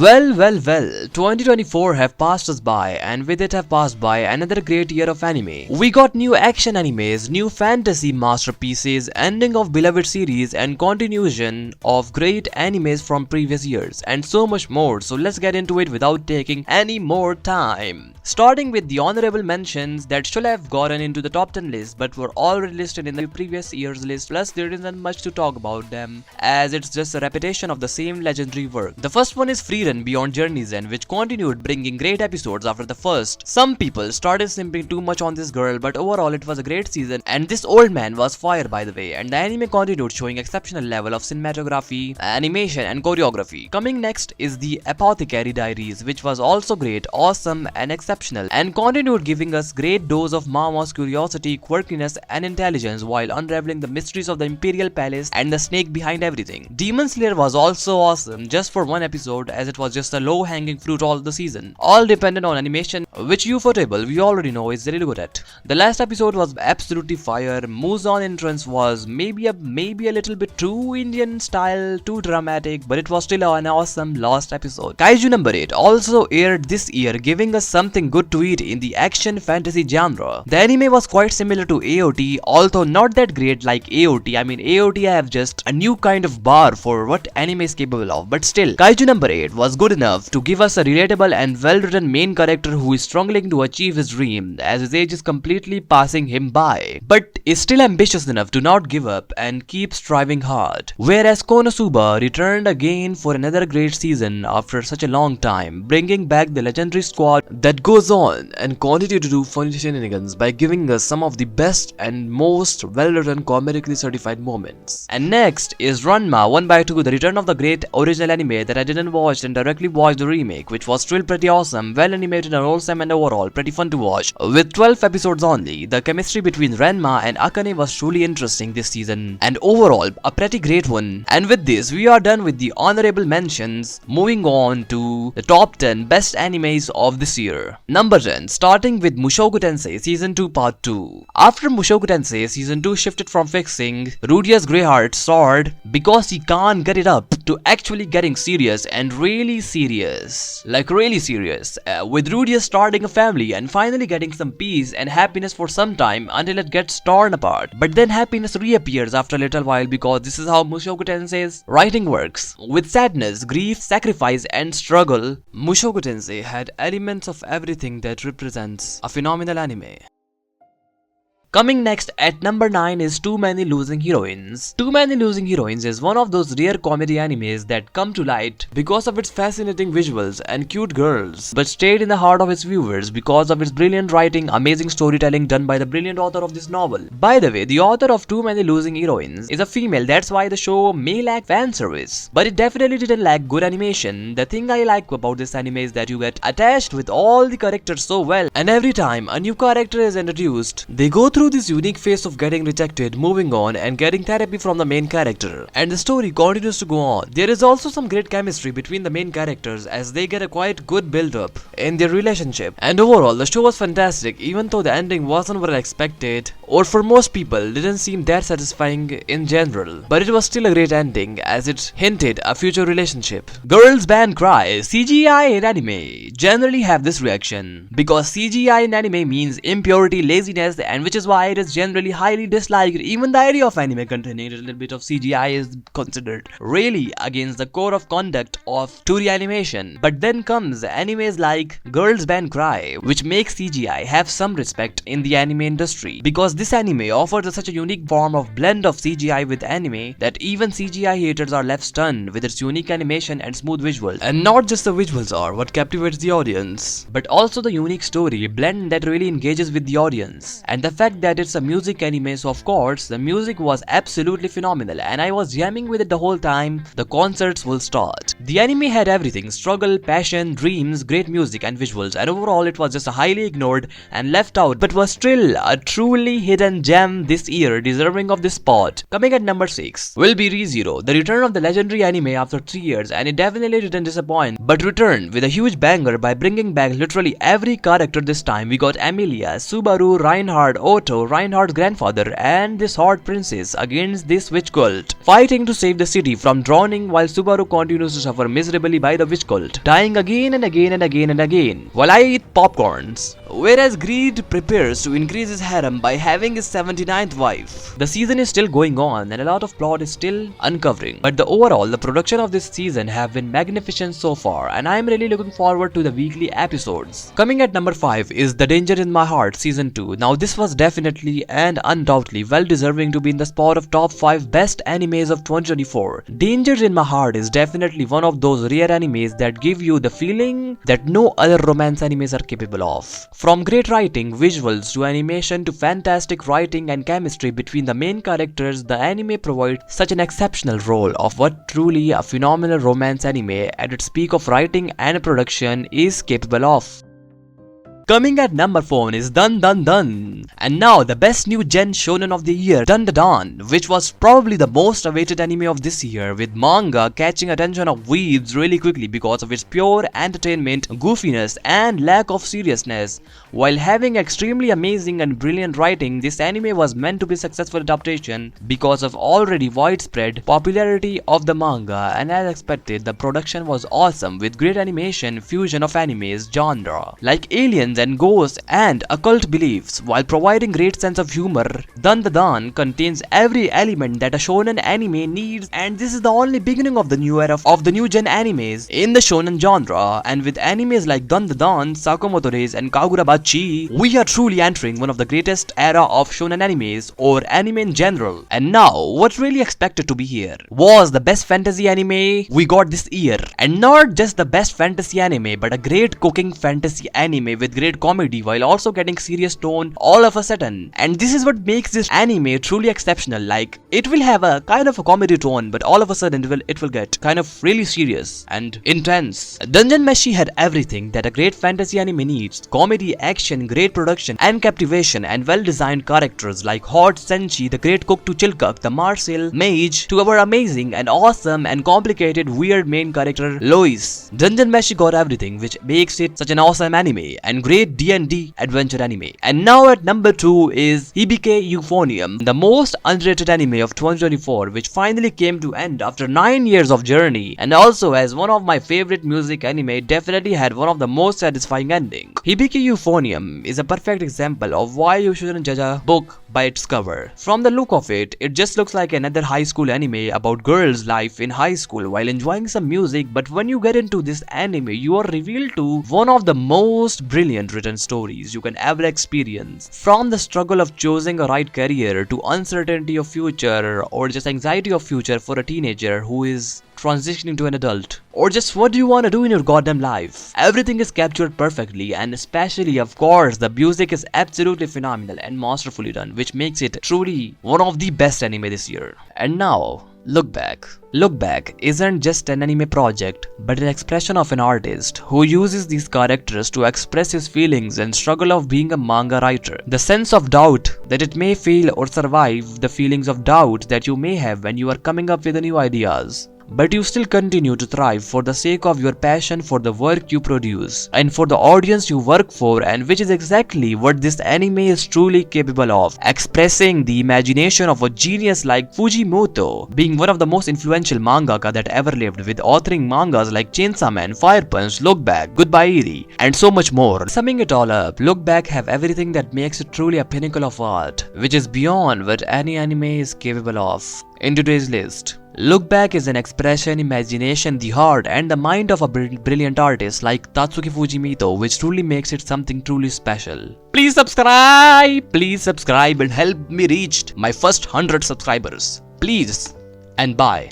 Well, 2024 have passed us by, and with it have passed by another great year of anime. We got new action animes, new fantasy masterpieces, ending of beloved series, and continuation of great animes from previous years, and so much more. So let's get into it without taking any more time. Starting with the honorable mentions that should have gotten into the top 10 list but were already listed in the previous year's list, plus there isn't much to talk about them as it's just a repetition of the same legendary work. The first one is Frieren Beyond Journey's End, which continued bringing great episodes after the first. Some people started simping too much on this girl, but overall it was a great season, and this old man was fire by the way, and the anime continued showing exceptional level of cinematography, animation and choreography. Coming next is the Apothecary which was also great, awesome and exceptional, and continued giving us great dose of Mama's curiosity, quirkiness and intelligence while unraveling the mysteries of the Imperial Palace and the snake behind everything. Demon Slayer was also awesome just for one episode, as it was just a low hanging fruit all the season, all dependent on animation, which Ufotable we already know is really good at. The last episode was absolutely fire. Muzan entrance was maybe a little bit too Indian style, too dramatic, but it was still an awesome last episode. Kaiju number 8 also aired this year, giving us something good to eat in the action fantasy genre. The anime was quite similar to AOT, although not that great like AOT. I mean, AOT have just a new kind of bar for what anime is capable of, but still, Kaiju number 8 was good enough to give us a relatable and well-written main character who is struggling to achieve his dream as his age is completely passing him by, but is still ambitious enough to not give up and keep striving hard. Whereas Konosuba returned again for another great season after such a long time, bringing back the legendary squad that goes on and continue to do funny shenanigans by giving us some of the best and most well-written comedically certified moments. And next is Ranma 1/2, the return of the great original anime that I didn't watch and directly watched the remake, which was still pretty awesome, well animated and wholesome and overall pretty fun to watch. With 12 episodes only, the chemistry between Ranma and Akane was truly interesting this season, and overall a pretty great one. And with this, we are done with the honorable mentions, moving on to the top 10 best animes of this year. Number 10, starting with Mushokutensei Season 2 Part 2. After Mushokutensei Season 2 shifted from fixing Rudia's grey heart sword because he can't get it up to actually getting serious and really serious, like really serious, with Rudia starting a family and finally getting some peace and happiness for some time until it gets torn apart. But then happiness reappears after a little while, because this is how Mushokutensei's writing works. With sadness, grief, sacrifice and struggle, Mushokutensei had elements of everything that represents a phenomenal anime. Coming next at number 9 is Too Many Losing Heroines. Too Many Losing Heroines is one of those rare comedy animes that come to light because of its fascinating visuals and cute girls, but stayed in the heart of its viewers because of its brilliant writing, amazing storytelling done by the brilliant author of this novel. By the way, the author of Too Many Losing Heroines is a female, that's why the show may lack fan service, but it definitely didn't lack good animation. The thing I like about this anime is that you get attached with all the characters so well, and every time a new character is introduced, they go through this unique phase of getting rejected, moving on and getting therapy from the main character, and the story continues to go on. There is also some great chemistry between the main characters as they get a quite good build up in their relationship, and overall the show was fantastic, even though the ending wasn't what I expected, or for most people didn't seem that satisfying in general, but it was still a great ending as it hinted a future relationship. Girlband'scry, CGI in anime generally have this reaction because CGI in anime means impurity, laziness, and which is why it is generally highly disliked. Even the idea of anime containing a little bit of CGI is considered really against the core of conduct of 2D animation. But then comes animes like Girlband'scry, which makes CGI have some respect in the anime industry, because this anime offers such a unique form of blend of CGI with anime that even CGI haters are left stunned with its unique animation and smooth visuals. And not just the visuals are what captivates the audience, but also the unique story blend that really engages with the audience, and the fact that it's a music anime, so of course the music was absolutely phenomenal and I was jamming with it the whole time the concerts will start. The anime had everything: struggle, passion, dreams, great music and visuals, and overall it was just a highly ignored and left out but was still a truly hidden gem this year, deserving of this spot. Coming at number 6 will be ReZero, the return of the legendary anime after 3 years, and it definitely didn't disappoint but returned with a huge banger by bringing back literally every character. This time we got Amelia, Subaru, Reinhard, Ota, Naruto, Reinhardt's grandfather, and this hot princess against this witch cult, fighting to save the city from drowning while Subaru continues to suffer miserably by the witch cult, dying again and again and again and again, while I eat popcorns. Whereas Greed prepares to increase his harem by having his 79th wife. The season is still going on and a lot of plot is still uncovering, but overall the production of this season have been magnificent so far, and I am really looking forward to the weekly episodes. Coming at number 5 is The Danger in My Heart Season 2. Now this was definitely and undoubtedly well deserving to be in the spot of top 5 best animes of 2024. Danger in My Heart is definitely one of those rare animes that give you the feeling that no other romance animes are capable of. From great writing, visuals to animation to fantastic writing and chemistry between the main characters, the anime provides such an exceptional role of what truly a phenomenal romance anime at its peak of writing and production is capable of. Coming at number 4 is Dun Dun Dun. And now the best new gen shonen of the year, Dun Dun Dun, which was probably the most awaited anime of this year, with manga catching attention of weebs really quickly because of its pure entertainment, goofiness and lack of seriousness. While having extremely amazing and brilliant writing, this anime was meant to be a successful adaptation because of already widespread popularity of the manga, and as expected the production was awesome with great animation, fusion of animes genre like aliens and ghosts and occult beliefs, while providing great sense of humor. Dun Dun Dun contains every element that a shonen anime needs, and this is the only beginning of the new era of the new gen animes in the shonen genre. And with animes like Dun Dun Dun, Sakamoto Days and Kagurabachi, we are truly entering one of the greatest era of shonen animes or anime in general. And now what really expected to be here was the best fantasy anime we got this year, and not just the best fantasy anime but a great cooking fantasy anime with great comedy while also getting serious tone all of a sudden. And this is what makes this anime truly exceptional. Like, it will have a kind of a comedy tone, but all of a sudden it will get kind of really serious and intense. Dungeon Meshi had everything that a great fantasy anime needs: comedy, action, great production and captivation, and well designed characters like Hot Senshi, the great cook, to Chilkuk, the marcille mage, to our amazing and awesome and complicated weird main character Lois. Dungeon Meshi got everything which makes it such an awesome anime and great D&D adventure anime. And now at number 2 is Hibikeuphonium, the most underrated anime of 2024, which finally came to end after 9 years of journey, and also as one of my favorite music anime, definitely had one of the most satisfying endings. Hibikeuphonium is a perfect example of why you shouldn't judge a book by its cover. From the look of it, it just looks like another high school anime about girls' life in high school while enjoying some music, but when you get into this anime, you are revealed to one of the most brilliant written stories you can ever experience. From the struggle of choosing a right career to uncertainty of future, or just anxiety of future for a teenager who is transitioning to an adult, or just what do you want to do in your goddamn life. Everything is captured perfectly, and especially of course the music is absolutely phenomenal and masterfully done, which makes it truly one of the best anime this year. And now Lookback. Lookback isn't just an anime project, but an expression of an artist who uses these characters to express his feelings and struggle of being a manga writer. The sense of doubt that it may fail or survive, the feelings of doubt that you may have when you are coming up with new ideas. But you still continue to thrive for the sake of your passion for the work you produce and for the audience you work for, and which is exactly what this anime is truly capable of, expressing the imagination of a genius like Fujimoto, being one of the most influential mangaka that ever lived, with authoring mangas like Chainsaw Man, Fire Punch, Lookback, Goodbye Eri, and so much more. Summing it all up, Lookback have everything that makes it truly a pinnacle of art, which is beyond what any anime is capable of. In today's list, Lookback is an expression, imagination, the heart and the mind of a brilliant artist like Tatsuki Fujimoto, which truly makes it something truly special. Please subscribe and help me reach my first 100 subscribers. Please and bye.